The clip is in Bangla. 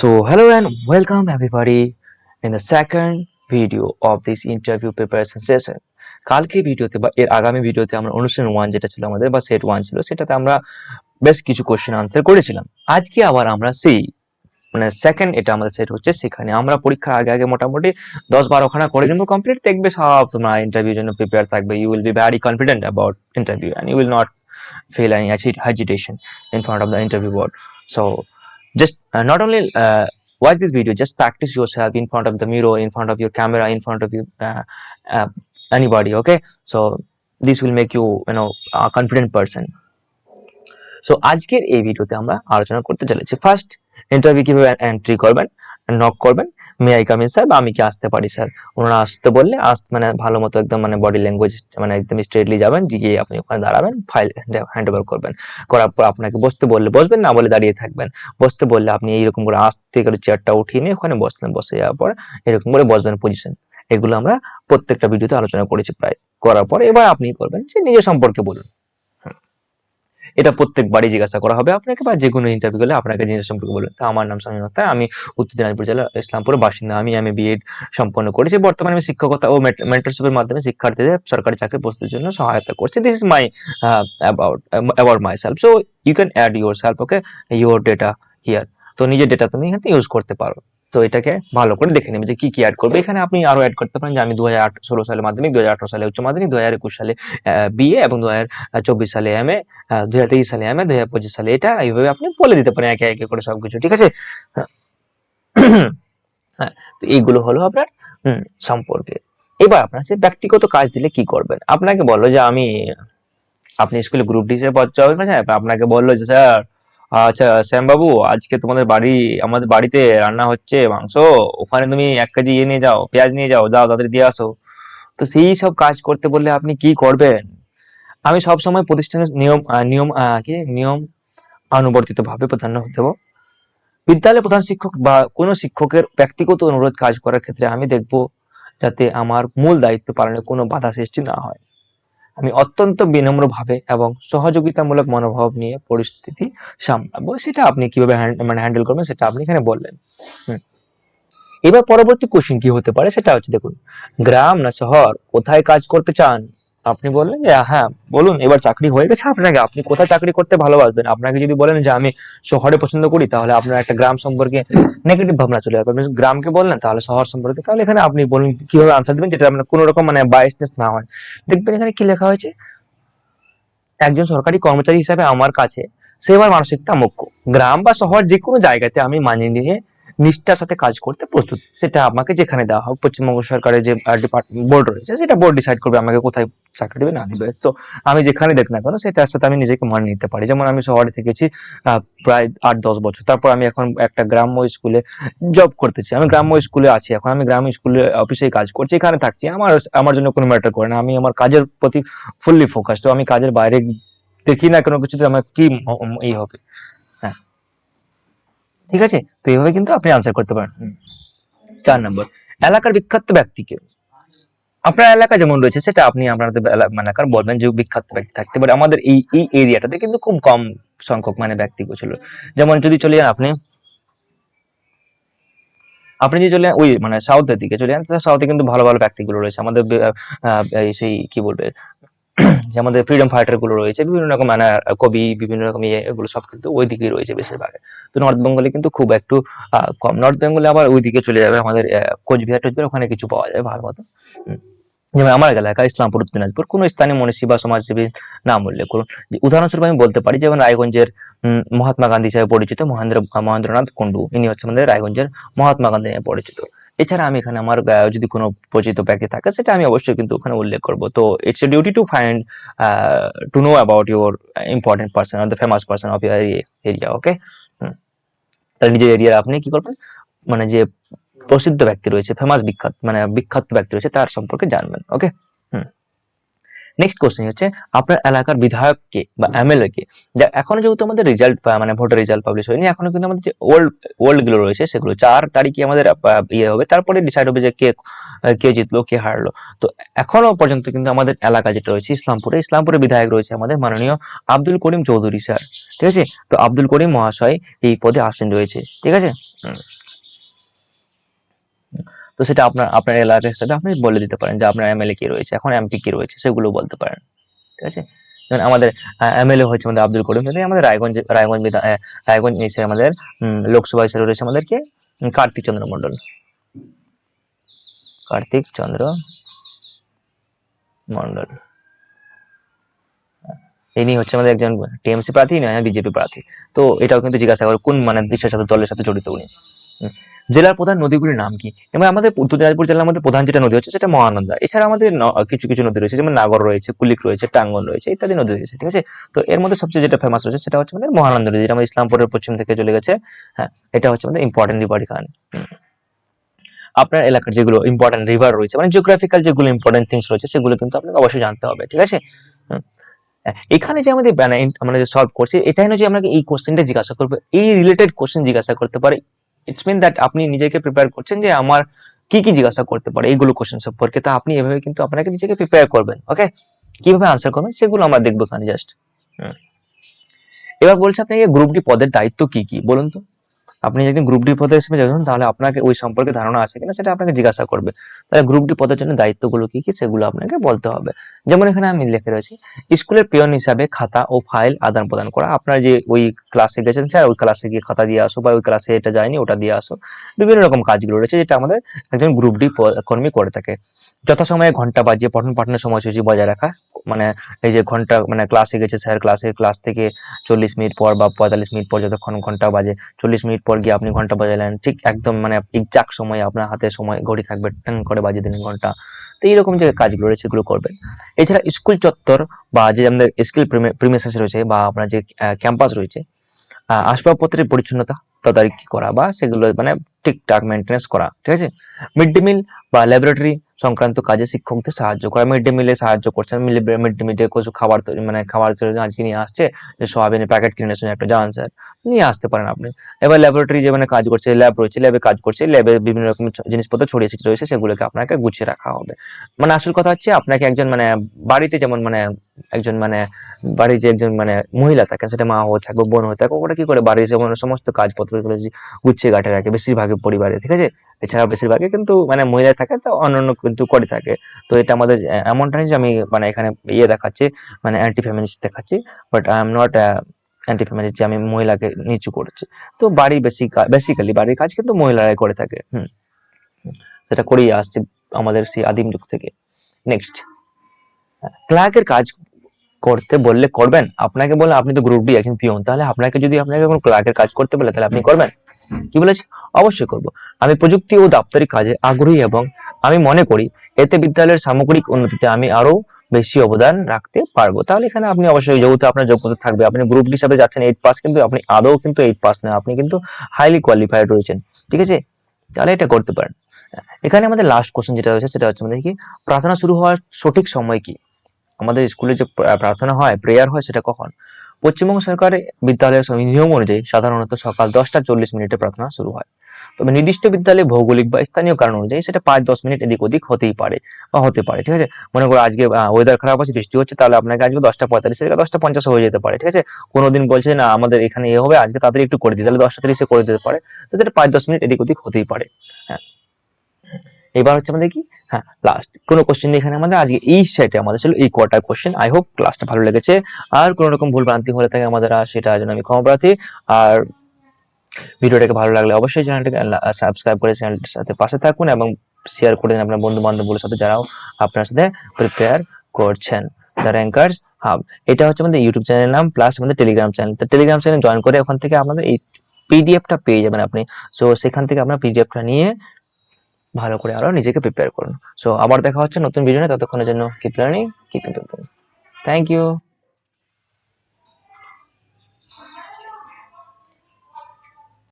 So hello and welcome everybody in the second video of this interview preparation session. কালকে ভিডিওতে বা এর আগামী ভিডিওতে আমরা অনুষ্ঠান 1 যেটা ছিল আমাদের বা সেট 1 ছিল সেটাতে আমরা বেশ কিছু কোশ্চেন আনসার করেছিলাম। আজকে আবার আমরা সেই সেকেন্ড এটা আমাদের সেট হচ্ছে, সেখানে আমরা পরীক্ষার আগে মোটামুটি 10-12 খানা করে নেব কমপ্লিট। দেখবে সব তোমরা ইন্টারভিউর জন্য প্রিপেয়ার থাকবে। You will be very confident about interview and you will not feel any hesitation in front of the interview board. So just not only watch this video, just practice yourself in front of the mirror, in front of your camera, in front of you anybody. Okay, so this will make you a confident person. So আজকের এই ভিডিওতে আমরা আলোচনা করতে চলেছি ফার্স্ট ইন্টারভিউ কিভাবে এন্ট্রি করবেন, নক করবেন, may I come in sir বা আমি কি আসতে পারি স্যার। ওনারা আসতে বললে ভালো মতো একদম বডি ল্যাঙ্গুয়েজ একদম স্ট্রেটলি যাবেন, গিয়ে আপনি ওখানে দাঁড়াবেন, ফাইল হ্যান্ড ওভার করবেন। করার পর আপনাকে বসতে বললে বসবেন, না বলে দাঁড়িয়ে থাকবেন। বসতে বললে আপনি এইরকম করে আস্তে করে চেয়ারটা উঠিয়ে নিয়ে ওখানে বসলেন, বসে যাওয়ার পর এরকম করে বসবেন পজিশন। এগুলো আমরা প্রত্যেকটা ভিডিওতে আলোচনা করেছি প্রায়। করার পর এবার আপনি করবেন যে নিজের সম্পর্কে বলুন। এটা প্রত্যেকবারই জিজ্ঞাসা করা হবে আপনাকে, বা যে কোনো ইন্টারভিউ হলে আপনাকে নিজের সম্পর্কে বলবেন। তো আমার নাম শামীম আখতার, আমি উত্তর দিনাজপুর জেলা ইসলামপুরের বাসিন্দা। আমি বিএড সম্পন্ন করেছি। বর্তমানে আমি শিক্ষকতা ও মেন্টরশিপের মাধ্যমে শিক্ষার্থীদের সরকারি চাকরি প্রস্তুতির জন্য সহায়তা করছি। This is my about my self. So you can add your self, okay, your data here. তো নিজের ডেটা তুমি এখানে ইউজ করতে পারো। তো এটাকে ভালো করে দেখে নেবে যে কি অ্যাড করবে। এখানে আপনি আরো অ্যাড করতে পারেন যে আমি 2016 সালে মাধ্যমিক, 2018 সালে উচ্চ মাধ্যমিক, 2021 সালে বিএ এবং 2024 সালে এমএ, 2023 সালে এমএ, 2025 সালে এটা। এইভাবে আপনি বলে দিতে পারেন একে একে করে সবকিছু, ঠিক আছে? হ্যাঁ, তো এইগুলো হলো আপনার সম্পর্কে। এবার আপনার হচ্ছে ব্যক্তিগত কাজ দিলে কি করবেন। আপনাকে বললো যে আপনি স্কুলে গ্রুপ ডি হিসেবে জয়েন করেছেন, আপনাকে বললো যে স্যার, আচ্ছা শ্যাম বাবু, আজকে তোমাদের আমাদের বাড়িতে রান্না হচ্ছে মাংস, ওখানে তুমি 1 কেজি নিয়ে যাও, পেঁয়াজ নিয়ে যাও, তাদের দিয়ে আসো। তো সেই সব কাজ করতে বললে আপনি কি করবেন? আমি সবসময় প্রতিষ্ঠানের নিয়ম অনুবর্তিত ভাবে প্রাধান্য দেব। বিদ্যালয়ের প্রধান শিক্ষক বা কোনো শিক্ষকের ব্যক্তিগত অনুরোধ কাজ করার ক্ষেত্রে আমি দেখব যাতে আমার মূল দায়িত্ব পালনে কোনো বাধা সৃষ্টি না হয়। আমি অত্যন্ত বিনম্রভাবে এবং সহযোগিতামূলক মনোভাব নিয়ে পরিস্থিতি সামলাবো। সেটা আপনি কিভাবে হ্যান্ডেল করবেন সেটা আপনি এখানে বললেন। এবার পরবর্তী কোশ্চেন কি হতে পারে সেটা হচ্ছে, দেখুন, গ্রাম না শহর, কোথায় কাজ করতে চান? আপনি বললেন যে হ্যাঁ বলুন, এবার চাকরি হয়ে গেছে আপনাকে, আপনি কোথায় চাকরি করতে ভালোবাসবেন। আপনাকে যদি বলেন যে আমি শহরে পছন্দ করি, তাহলে আপনার একটা গ্রাম সম্পর্কে নেগেটিভ ভাবনা চলে আসবে। আপনি গ্রামকে বললেন, তাহলে শহর সম্পর্কে, তাহলে এখানে আপনি বলুন কিভাবে আনসার দেবেন যেটা আপনার কোনো রকম বায়াসনেস না হয়। দেখবেন এখানে কি লেখা হয়েছে, একজন সরকারি কর্মচারী হিসাবে আমার কাছে সেবার মানসিকতা মুখ্য। গ্রাম বা শহর যে কোনো জায়গাতে আমি মানিয়ে নিয়ে নিষ্ঠার সাথে কাজ করতে প্রস্তুত। সেটা আমাকে যেখানে দেওয়া হোক, পশ্চিমবঙ্গ সরকারের যে ডিপার্টমেন্ট বোর্ড রয়েছে সেটা বোর্ড ডিসাইড করবে আমাকে কোথায় চাকরি দেবে না দেবে। তো আমি যেখানে দেখ না কেন সেটার সাথে আমি নিজেকে মানিয়ে নিতে পারি। যেমন আমি শহরে থেকেছি প্রায় 8-10 বছর, তারপর আমি এখন একটা গ্রাম্য স্কুলে জব করতেছি। আমি গ্রাম্য স্কুলে আছি, এখন আমি গ্রাম্য স্কুলে অফিসে কাজ করছি, এখানে থাকছি। আমার জন্য কোনো ম্যাটার করে না। আমি আমার কাজের প্রতি ফুললি ফোকাস। তো আমি কাজের বাইরে দেখি না কোনো কিছুতে আমার কি এই হবে। হ্যাঁ, ঠিক আছে। তো এইভাবে কিন্তু আপনি আনসার করতে পারেন। 4 নম্বর, এলাকার বিখ্যাত ব্যক্তিকে। আপনার এলাকা যেমন রয়েছে সেটা আপনি আপনাদের এলাকার বলবেন যে বিখ্যাত ব্যক্তি থাকতে পারে। আমাদের এই এরিয়াটাতে কিন্তু খুব কম সংখ্যক ব্যক্তি ছিল। যেমন যদি চলে যান আপনি যদি চলে যান ওই সাউথের দিকে চলে যান, সাউথে কিন্তু ভালো ভালো ব্যক্তিগুলো রয়েছে। আমাদের সেই কি বলবে যে আমাদের ফ্রিডম ফাইটার গুলো রয়েছে, বিভিন্ন রকম কবি, বিভিন্ন রকম এগুলো সব কিন্তু ওই দিকেই রয়েছে বেশিরভাগ। তো নর্থ বেঙ্গলে কিন্তু খুব একটু কম। নর্থ বেঙ্গলে আবার ওই দিকে চলে যাবে আমাদের কোচবিহার টোচবিহার, ওখানে কিছু পাওয়া যায় ভালো মতো। যেমন আমার এলাকা ইসলামপুর উত্তর দিনাজপুর, কোনো স্থানীয় মনীষী বা সমাজসেবী নাম উল্লেখ করুন। উদাহরণস্বরূপ আমি বলতে পারি যেমন রায়গঞ্জের মহাত্মা গান্ধী হিসেবে পরিচিত মহেন্দ্রনাথ কুন্ডু, ইনি হচ্ছে আমাদের রায়গঞ্জের মহাত্মা গান্ধী নামে পরিচিত। এছাড়া আমি এখানে আমার যদি কোনো পরিচিত ব্যক্তি থাকে সেটা আমি অবশ্যই কিন্তু ওখানে উল্লেখ করব। তো it's a duty to find to know about your important person or the famous person of your area. Okay, তাহলে নিজের এরিয়ার আপনি কি করবেন, যে প্রসিদ্ধ ব্যক্তি রয়েছে, ফেমাস বিখ্যাত ব্যক্তি রয়েছে তার সম্পর্কে জানবেন। ওকে, নেক্সট কোশ্চেন হচ্ছে আপনার এলাকার বিধায়ককে বা এমএলএ কে। এখনো যেহেতু আমাদের রেজাল্ট ভোটার রেজাল্ট পাবলিশ হয়নি, এখনো কিন্তু আমাদের যে ওল্ড গুলো রয়েছে সেগুলো 4 তারিখে আমাদের ইয়ে হবে, তারপরে ডিসাইড হবে যে কে জিতলো কে হারলো। তো এখনো পর্যন্ত কিন্তু আমাদের এলাকা যেটা রয়েছে ইসলামপুরে বিধায়ক রয়েছে আমাদের মাননীয় আব্দুল করিম চৌধুরী স্যার, ঠিক আছে। তো আব্দুল করিম মহাশয় এই পদে আসীন রয়েছে, ঠিক আছে। তো সেটা আপনার আপনার এলাকা হিসাবে আপনি বলে দিতে পারেন যে আপনার এমএলএ কি রয়েছে, এখন এমপি কি রয়েছে, সেগুলো বলতে পারেন। ঠিক আছে? যেমন আমাদের এমএলএ হচ্ছে আমাদের আব্দুল করিম, কিন্তু আমাদের রায়গঞ্জ এসে আমাদের লোকসভা হিসেবে রয়েছে আমাদেরকে কার্তিক চন্দ্র মন্ডল। কার্তিক চন্দ্র মন্ডল ইনি হচ্ছে আমাদের একজন টিএমসি প্রার্থী নয় বিজেপি প্রার্থী। তো এটাও কিন্তু জিজ্ঞাসা করে কোন মানে দেশের সাথে দলের সাথে জড়িত উনি। জেলার প্রধান নদীগুলির নাম কি? এবং আমাদের উত্তর দিনাজপুর জেলার মধ্যে প্রধান যেটা নদী হচ্ছে সেটা মহানন্দা। এছাড়া আমাদের কিছু কিছু নদী রয়েছে, যেমন নাগর রয়েছে, কুলিক রয়েছে, টাঙ্গন রয়েছে, ইত্যাদি নদী রয়েছে। ঠিক আছে? তো এর মধ্যে সবচেয়ে যেটা ফেমাস রয়েছে সেটা হচ্ছে আমাদের মহানন্দা নদী, যেটা আমাদের ইসলামপুরের পশ্চিম থেকে চলে গেছে। হ্যাঁ, এটা হচ্ছে আমাদের ইম্পর্টেন্ট রিভার এখানে। আপনার এলাকার যেগুলো ইম্পর্টেন্ট রিভার রয়েছে, মানে জিওগ্রাফিক্যাল যেগুলো ইম্পর্টেন্ট থিংস রয়েছে, সেগুলো কিন্তু আপনাকে অবশ্যই জানতে হবে। ঠিক আছে? এখানে যে আমাদের আমরা যে সলভ করছি, এটাই নয় যে আপনাকে এই কোশ্চেনটা জিজ্ঞাসা করবে, এই রিলেটেড কোশ্চেন জিজ্ঞাসা করতে পারে। ইটস মিন দ্যাট আপনি নিজেকে প্রিপেয়ার করছেন যে আমার কি কি জিজ্ঞাসা করতে পারে এইগুলো কোশ্চেন সম্পর্কে। তো আপনি এভাবে কিন্তু আপনাকে নিজেকে প্রিপেয়ার করবেন। ওকে, কিভাবে আনসার করবেন সেগুলো আমরা দেখবো এখানে জাস্ট। এবার বলছে আপনাকে গ্রুপ ডি পদের দায়িত্ব কি কি বলুন তো। আপনি যদি গ্রুপ ডি পদের হিসেবে যাবেন, তাহলে আপনাকে ওই সম্পর্কে ধারণা আছে কিনা সেটা আপনাকে জিজ্ঞাসা করবে। তাহলে গ্রুপ ডি পদের জন্য দায়িত্বগুলো কি কি সেগুলো আপনাকে বলতে হবে। যেমন এখানে আমি লিখে রয়েছি, স্কুলের পিয়ন হিসাবে খাতা ও ফাইল আদান প্রদান করা। আপনার যে ওই ক্লাসে গেছেন স্যার, ওই ক্লাসে গিয়ে খাতা দিয়ে আসো, বা ওই ক্লাসে এটা যায়নি ওটা দিয়ে আসো, বিভিন্ন রকম কাজগুলো রয়েছে যেটা আমাদের একজন গ্রুপ ডি কর্মী করে থাকে। যথাসময়ে ঘন্টা বাজিয়ে পঠন পাঠনের সময়সূচি বজায় রাখা, মানে এই যে ঘন্টা মানে ক্লাসে গেছে স্যার, ক্লাস থেকে 40 মিনিট পর বা 45 মিনিট পর যতক্ষণ ঘন্টা বাজে, 40 মিনিট পর গিয়ে আপনি ঘন্টা বাজালেন, ঠিক একদম মানে এক্সাক্ট সময় আপনার হাতে সময় ঘড়ি থাকবে, টান করে বাজিয়ে দিলেন ঘন্টা। তো এইরকম যে কাজগুলো রয়েছে সেগুলো করবেন। এছাড়া স্কুল চত্বর বা যে আমাদের স্কুল প্রিমিসেস রয়েছে বা আপনার যে ক্যাম্পাস রয়েছে, আসবাবপত্রের পরিচ্ছন্নতা তদারকি করা বা সেগুলো মানে ঠিকঠাক মেনটেন্স করা। ঠিক আছে? মিড ডে মিল বা ল্যাবরেটরি সংক্রান্ত কাজে শিক্ষকদের সাহায্য করা। মিড ডে মিলে সাহায্য করছেন, মিড ডে মিলে কিছু খাবার তৈরি মানে খাবার তৈরি আজকে নিয়ে আসছে, যে সোয়াবিনের প্যাকেট কিনে এসেছেন একটা, যান স্যার নিয়ে আসতে পারেন আপনি। এবার ল্যাবরেটরি যে মানে কাজ করছে, ল্যাব রয়েছে, ল্যাবে কাজ করছে, ল্যাবে বিভিন্ন রকম জিনিসপত্র ছড়িয়ে ছিটিয়ে রয়েছে, সেগুলোকে আপনাকে গুছিয়ে রাখা হবে। মানে আসল কথা হচ্ছে আপনাকে একজন মানে বাড়িতে যেমন মানে একজন মানে বাড়ির যে একজন মানে মহিলা থাকে, সেটা মা হয়ে থাকবে, বোন হয়ে থাকবে, ওরা কি করে বাড়ির সমস্ত কাজপত্র গুছিয়ে গাঁঠে রাখে বেশিরভাগের পরিবারে। ঠিক আছে? এছাড়া বেশিরভাগই কিন্তু মানে মহিলা থাকে, তো অন্যান্য কিন্তু করে থাকে। তো এটা আমাদের এমনটা নেই যে আমি মানে এখানে ইয়ে দেখাচ্ছি, মানে অ্যান্টি ফেমিনিস্ট দেখাচ্ছি, but I am not anti feminist যে আমি মহিলাকে নিচু করছি। তো বাড়ির বেসিক্যালি বাড়ির কাজ কিন্তু মহিলারাই করে থাকে। সেটা করেই আসছে আমাদের সেই আদিম যুগ থেকে। নেক্সট, ক্লার্কের কাজ করতে বললে করবেন? আপনাকে বলে আপনি তো গ্রুপ ডি একজন পিয়ন, তাহলে আপনাকে কোনো ক্লার্কের কাজ করতে বলে তাহলে আপনি করবেন? কি বলেছি? অবশ্যই করব। আমি প্রযুক্তি ও দাপ্তরিক কাজে আগ্রহী এবং আমি মনে করি এতে বিদ্যালয়ের সামগ্রিক উন্নতিতে আমি আরো বেশি অবদান রাখতে পারবো। তাহলে এখানে আপনি অবশ্যই যেহেতু আপনার যোগ্যতা থাকবে, আপনি গ্রুপ ডি হিসাবে যাচ্ছেন 8 পাস, কিন্তু আপনি আদৌ কিন্তু 8 পাস না, আপনি কিন্তু হাইলি কোয়ালিফাইড রয়েছেন। ঠিক আছে? তাহলে এটা করতে পারেন। এখানে আমাদের লাস্ট কোশ্চেন যেটা রয়েছে সেটা হচ্ছে আমাদের কি, প্রার্থনা শুরু হওয়ার সঠিক সময় কি? আমাদের স্কুলে যে প্রার্থনা হয়, প্রেয়ার হয়, সেটা কখন? পশ্চিমবঙ্গ সরকারের বিদ্যালয়ের নিয়ম অনুযায়ী সাধারণত সকাল 10টা 40 মিনিটে প্রার্থনা শুরু হয়। তবে নির্দিষ্ট বিদ্যালয়ে ভৌগোলিক বা স্থানীয় কারণ অনুযায়ী সেটা 5-10 মিনিট এদিক ওদিক হতেই পারে বা হতে পারে। ঠিক আছে? মনে করো আজকে ওয়েদার খারাপ আছে, বৃষ্টি হচ্ছে, তাহলে আপনাকে আজকে 10টা 45 থেকে 10টা 50 হয়ে যেতে পারে। ঠিক আছে? কোনোদিন বলছে না আমাদের এখানে এ হবে, আজকে তাড়াতাড়ি একটু করে দিই, তাহলে 10টা 30 করে দিতে পারে। তো সেটা 5-10 মিনিট এদিক ওদিক হতেই পারে। হ্যাঁ, এবার হচ্ছে আমাদের কি, হ্যাঁ লাস্ট কোনো কোশ্চেন নেই এখানে আমাদের। আজকে এই সেটে আমাদের ছিল এই কোয়ার্টার কোশ্চেন। আই হোপ ক্লাসটা ভালো লেগেছে। আর কোনো রকম ভুল ভ্রান্তি হলে থাকে আমাদের, সেটার জন্য আমি ক্ষমা প্রার্থী। আর ভিডিওটাকে ভালো লাগলে অবশ্যই চ্যানেলটাকে সাবস্ক্রাইব করে চ্যানেলটার সাথে পাশে থাকুন এবং শেয়ার করে দিন আপনার বন্ধু বান্ধবগুলোর সাথে যারাও আপনার সাথে প্রিপেয়ার করছেন। দ্য র্যাঙ্কার্স হাব, এটা হচ্ছে আমাদের ইউটিউব চ্যানেলের নাম, প্লাস আমাদের টেলিগ্রাম চ্যানেল। তো টেলিগ্রাম চ্যানেল জয়েন করে ওখান থেকে আমাদের এই পিডিএফটা পেয়ে যাবেন আপনি। সো সেখান থেকে আপনার পিডিএফটা নিয়ে ভালো করে আরো নিজেকে প্রিপেয়ার করুন। সো আবার দেখা হচ্ছে নতুন ভিডিও নিয়ে, ততক্ষণের জন্য keep learning, keep improving. Thank you.